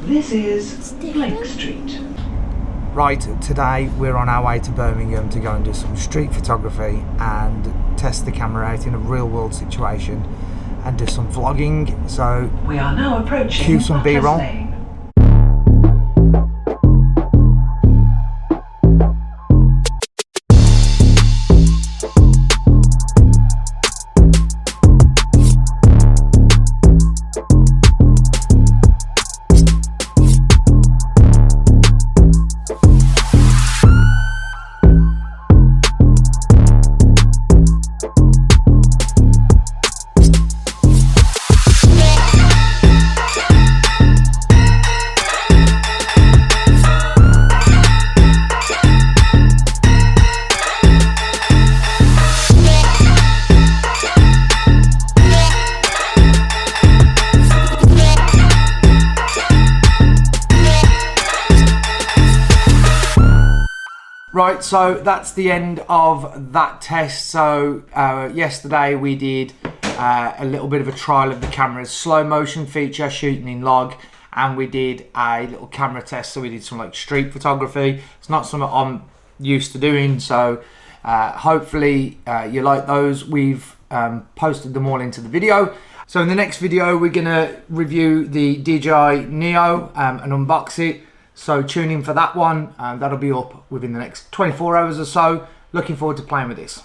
This is Blake Street. Right, today we're on our way to Birmingham to go and do some street photography and test the camera out in a real world situation and do some vlogging. So We are now approaching cue some Butler's B-roll. Lane. Right, so that's the end of that test. So yesterday we did a little bit of a trial of the camera's slow motion feature, shooting in log, and we did a little camera test. So we did some like street photography. It's not something I'm used to doing, so hopefully you like those. We've posted them all into the video. So in the next video we're gonna review the DJI Neo and unbox it. So tune in for that one, and that'll be up within the next 24 hours or so. Looking forward to playing with this.